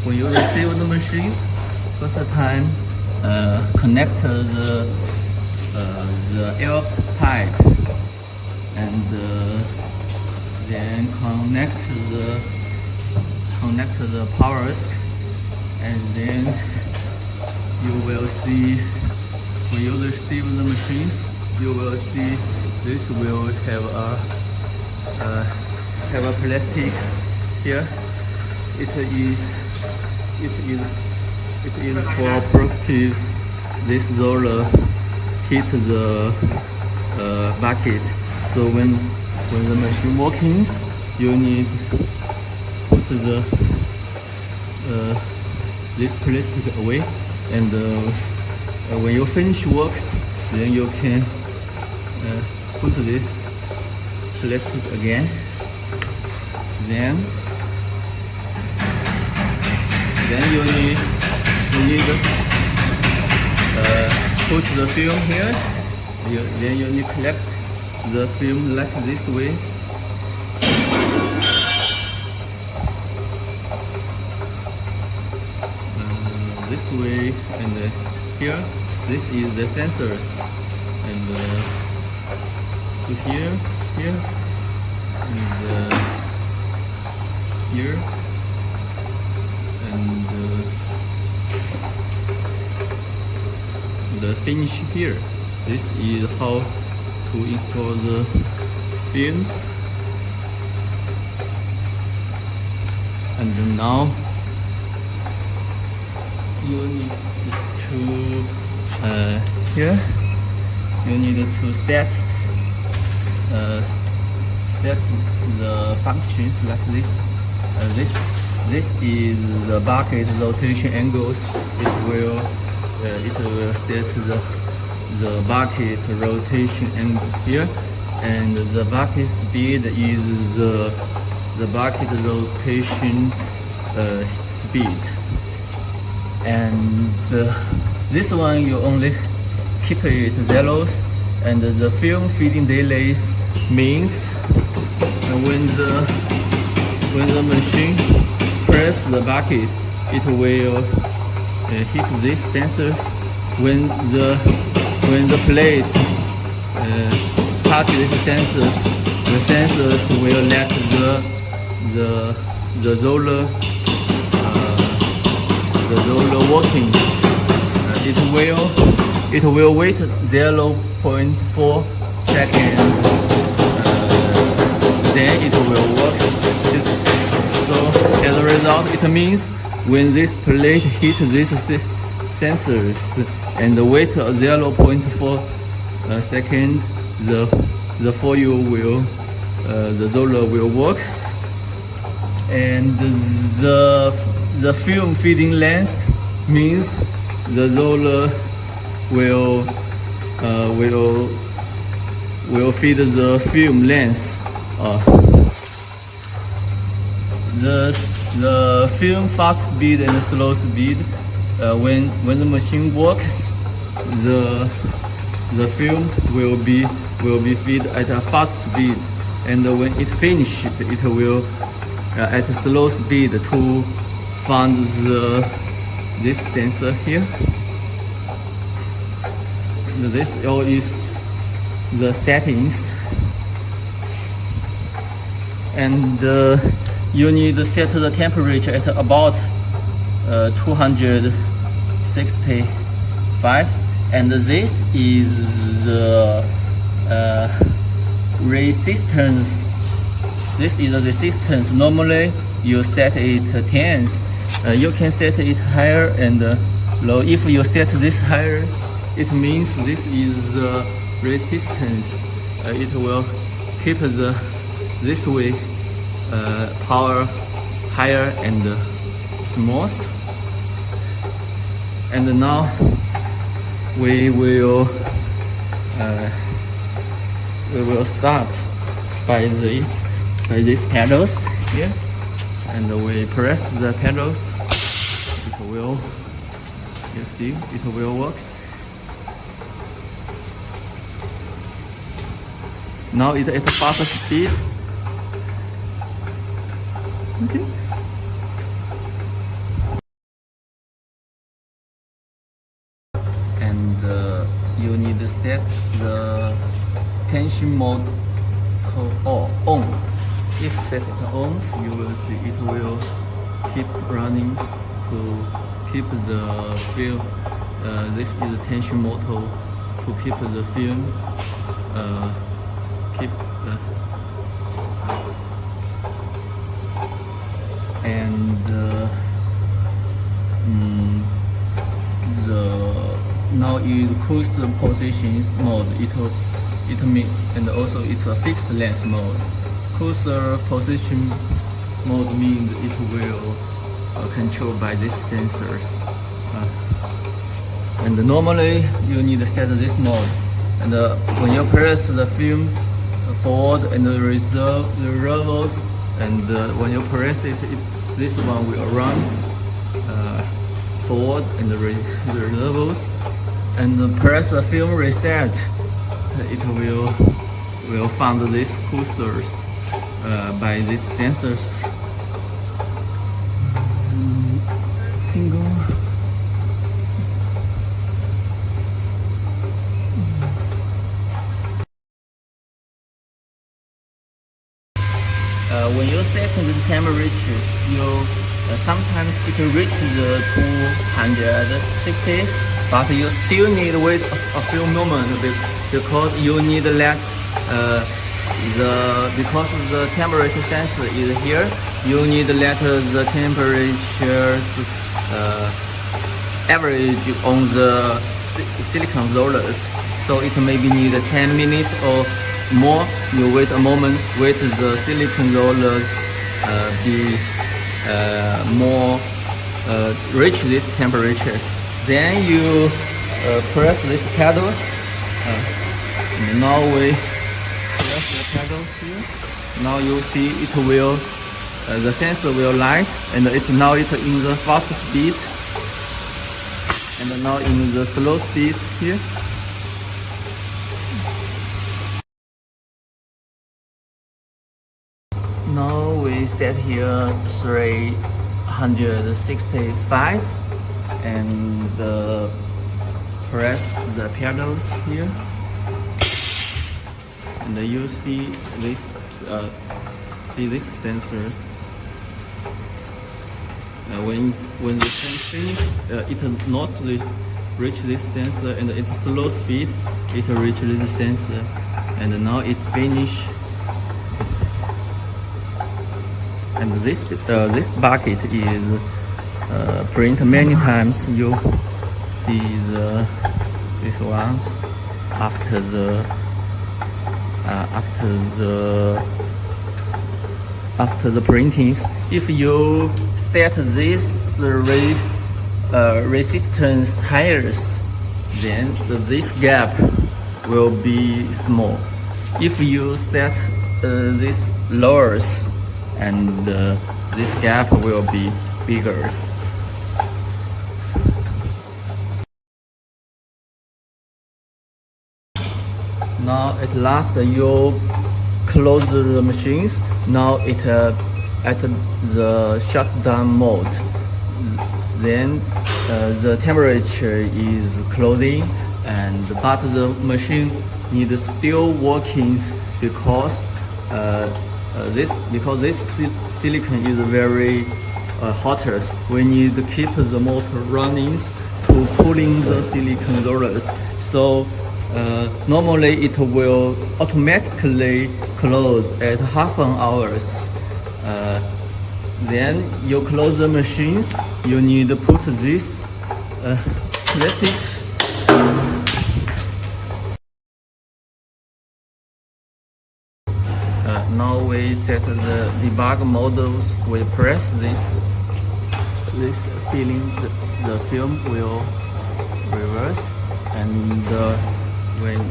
when you receive the machines, first time connect the air pipe and then connect the powers, and then you will see when you receive the machines, you will see this will have a plastic here. It is for protective this roller hit the bucket. So when the machine workings, you need put the this plastic away, and when you finish works, then you can put this plastic again. Then you need put the film here. Then you need collect the film like this way. This way, and here. This is the sensors, and to here, and here, and the finish here. This is how to install the films. And now you need to here you need to set the functions like this. This is the bucket rotation angles. It will set the bucket rotation angle here, and the bucket speed is the bucket rotation speed. And this one you only keep it zeros, and the film feeding delays means when the machine press the bucket, it will hit these sensors. When the plate touch these sensors, the sensors will let the roller workings. It will wait 0.4 seconds. Then it will work. So as a result, it means when this plate hits these sensors and wait 0.4 second, the foil will the roller will works, and the film feeding length means the roller will feed the film length. The film fast speed and slow speed. When the machine works, the film will be feed at a fast speed, and when it finishes, it will at a slow speed to find this sensor here. This all is the settings, and you need to set the temperature at about 265, and this is the resistance. This is the resistance. Normally you set it 10s. You can set it higher and low. If you set this higher, it means this is resistance. It will keep this way power higher and smooth. And now we will start by these pedals here, and we press the pedals. It will, you see, it will work. Now it at a faster speed. Okay. tension mode on. If set it on, you will see it will keep running to keep the film. This is the tension motor to keep the film keep and now in cruise positions mode it mean, and also it's a fixed length mode. Cruiser position mode means it will controlled by these sensors. And normally you need to set this mode. And when you press the film forward and reverse, and when you press it, this one will run forward and reverse. And press the film reset, it will find these cursors by these sensors. Single. When you set the temperatures, sometimes it will reach the 260s, but you still need to wait a few moments because you need to let because the temperature sensor is here, you need to let the temperatures average on the silicon rollers. So it maybe need 10 minutes or more. You wait a moment, wait the silicon rollers be more reach these temperatures. Then you press these pedals. Now we press the pedals here. Now you see it will the sensor will light, and now it's in the fast speed, and now in the slow speed here. Now we set here 365 and press the pedals here, and you see this these sensors. When the sensor it not reach this sensor, and at slow speed it reach this sensor, and now it finish. And this bucket is print many times. You see these ones after the printings. If you set this resistance higher, then this gap will be small. If you set this lowers, and this gap will be bigger. Now at last you close the machines. Now it at the shutdown mode. Then the temperature is closing, but the machine needs still working because this silicon is very hotter. We need to keep the motor running to cooling the silicon rollers. So normally it will automatically close at half an hour. Then you close the machines. You need to put this plastic. Now we set the debug models. We press this filling, the film will reverse, and when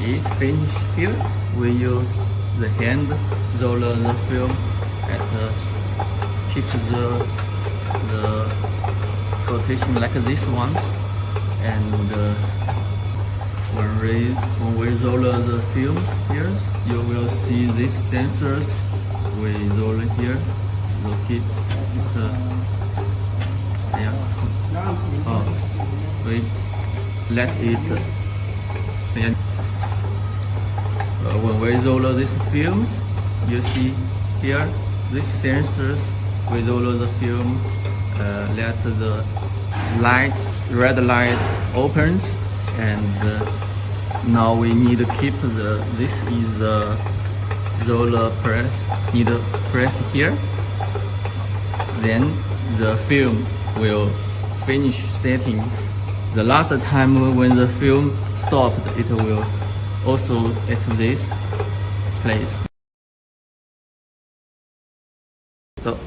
it finish here, we use the hand roller the film and keep the rotation like this ones, and when we roll the films here, you will see these sensors. We roll here, locate we let it when we roll these films, you see here, these sensors, we roll the film, let the red light opens, and now we need to keep this is the roller press, need to press here, then the film will finish settings. The last time when the film stopped, it will also at this place. So